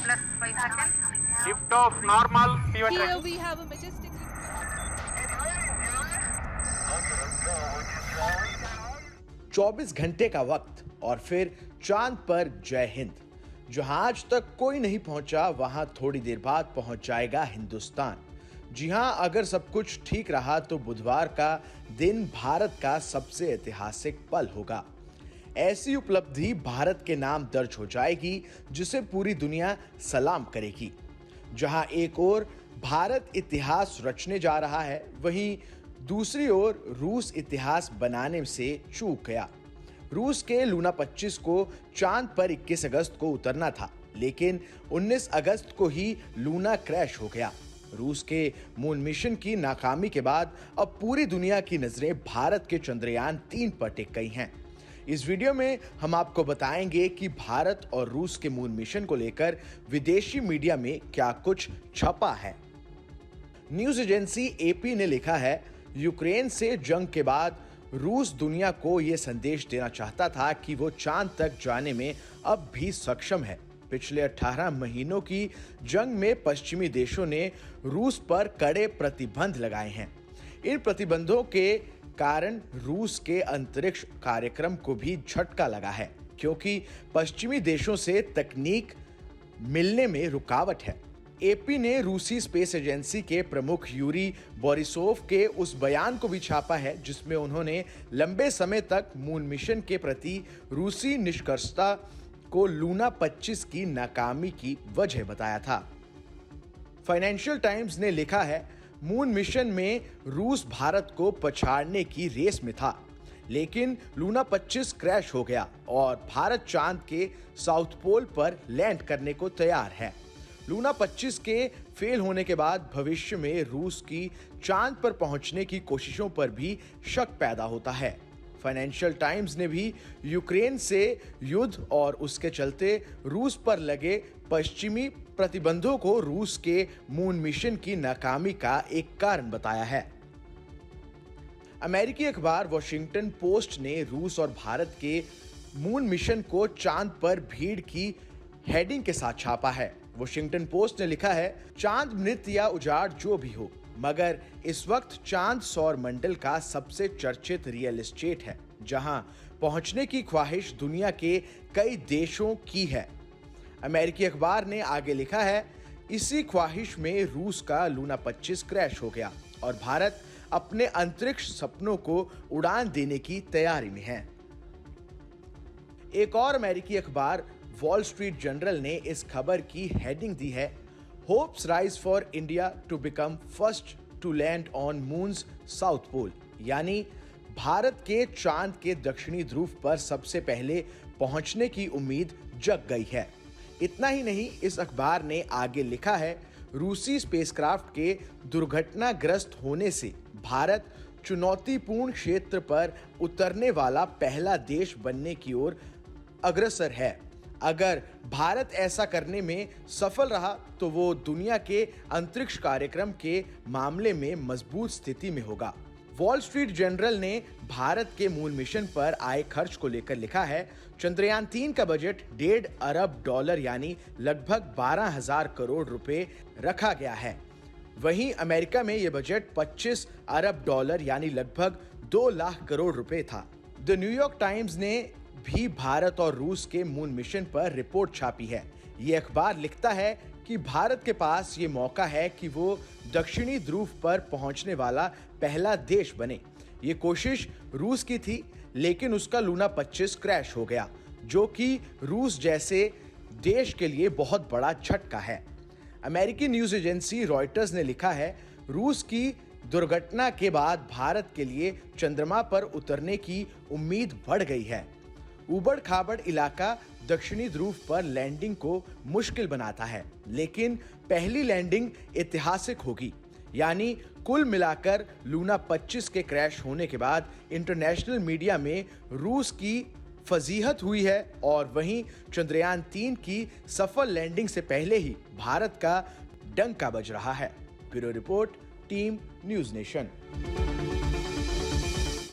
+5 seconds. Lift off normal. Pivot Here right. we have a majestic. 24 घंटे का वक्त और फिर चांद पर जय हिंद। जहां आज तक कोई नहीं पहुंचा वहां थोड़ी देर बाद पहुंच जाएगा हिंदुस्तान। जी हां, अगर सब कुछ ठीक रहा तो बुधवार का दिन भारत का सबसे ऐतिहासिक पल होगा। ऐसी उपलब्धि भारत के नाम दर्ज हो जाएगी जिसे पूरी दुनिया सलाम करेगी। जहां एक ओर भारत इतिहास रचने जा रहा है, वहीं दूसरी ओर रूस इतिहास बनाने से चूक गया। रूस के लूना 25 को चांद पर 21 अगस्त को उतरना था, लेकिन 19 अगस्त को ही लूना क्रैश हो गया। रूस के मून मिशन की नाकामी के बाद अब पूरी दुनिया की नजरें भारत के चंद्रयान 3 पर टिक गई हैं। इस वीडियो में हम आपको बताएंगे कि भारत और रूस के मून मिशन को लेकर विदेशी मीडिया में क्या कुछ छपा है। न्यूज एजेंसी एपी ने लिखा है, यूक्रेन से जंग के बाद रूस दुनिया को यह संदेश देना चाहता था कि वो चांद तक जाने में अब भी सक्षम है। पिछले 18 महीनों की जंग में पश्चिमी देशों ने रूस पर कड़े प्रतिबंध लगाए हैं। इन प्रतिबंधों के कारण रूस के अंतरिक्ष कार्यक्रम को भी झटका लगा है, क्योंकि पश्चिमी देशों से तकनीक मिलने में रुकावट है। एपी ने रूसी स्पेस एजेंसी के प्रमुख यूरी बोरिसोव के उस बयान को भी छापा है जिसमें उन्होंने लंबे समय तक मून मिशन के प्रति रूसी निष्कर्षता को लूना 25 की नाकामी की वजह बताया था। फाइनेंशियल टाइम्स ने लिखा है, मून मिशन में रूस भारत को पछाड़ने की रेस में था, लेकिन लूना 25 क्रैश हो गया और भारत चांद के साउथ पोल पर लैंड करने को तैयार है। लूना 25 के फेल होने के बाद भविष्य में रूस की चांद पर पहुंचने की कोशिशों पर भी शक पैदा होता है। फाइनेंशियल टाइम्स ने भी यूक्रेन से युद्ध और उसके चलते रूस पर लगे पश्चिमी प्रतिबंधों को रूस के मून मिशन की नाकामी का एक कारण बताया है। अमेरिकी अखबार वॉशिंगटन पोस्ट ने रूस और भारत के मून मिशन को चांद पर भीड़ की हेडिंग के साथ छापा है। वॉशिंगटन पोस्ट ने लिखा है, चांद मृत या उजाड़ जो भी हो, मगर इस वक्त चांद सौर मंडल का सबसे चर्चित रियल एस्टेट है, जहां पहुंचने की ख्वाहिश दुनिया के कई देशों की है। अमेरिकी अखबार ने आगे लिखा है, इसी ख्वाहिश में रूस का लूना 25 क्रैश हो गया और भारत अपने अंतरिक्ष सपनों को उड़ान देने की तैयारी में है। एक और अमेरिकी अखबार वॉल स्ट्रीट जर्नल ने इस खबर की हेडिंग दी है, hopes rise for India to become first to land on moon's south pole, यानी भारत के चांद के दक्षिणी ध्रुव पर सबसे पहले पहुंचने की उम्मीद जग गई है। इतना ही नहीं, इस अखबार ने आगे लिखा है, रूसी स्पेसक्राफ्ट के दुर्घटनाग्रस्त होने से भारत चुनौतीपूर्ण क्षेत्र पर उतरने वाला पहला देश बनने की ओर अग्रसर है। अगर भारत ऐसा करने में सफल रहा तो वो दुनिया के अंतरिक्ष कार्यक्रम के मामले में मजबूत स्थिति में होगा। वॉल स्ट्रीट जर्नल ने भारत के मून मिशन पर आए खर्च को लेकर लिखा है, चंद्रयान 3 का बजट $1.5 अरब यानी लगभग 12,000 करोड़ रुपए रखा गया है। वहीं अमेरिका में यह बजट $25 अरब यानी लगभग 2 लाख करोड़ रुपए था। द न्यूयॉर्क टाइम्स ने भी भारत और रूस के मून मिशन पर रिपोर्ट छापी है। ये अखबार लिखता है कि भारत के पास ये मौका है कि वो दक्षिणी ध्रुव पर पहुंचने वाला पहला देश बने। ये कोशिश रूस की थी, लेकिन उसका लूना 25 क्रैश हो गया, जो कि रूस जैसे देश के लिए बहुत बड़ा झटका है। अमेरिकी न्यूज एजेंसी रॉयटर्स ने लिखा है, रूस की दुर्घटना के बाद भारत के लिए चंद्रमा पर उतरने की उम्मीद बढ़ गई है। उबड़ खाबड़ इलाका दक्षिणी ध्रुव पर लैंडिंग को मुश्किल बनाता है, लेकिन पहली लैंडिंग ऐतिहासिक होगी। यानी कुल मिलाकर लूना 25 के क्रैश होने के बाद इंटरनेशनल मीडिया में रूस की फजीहत हुई है और वहीं चंद्रयान 3 की सफल लैंडिंग से पहले ही भारत का डंका बज रहा है। Bureau report, team news nation.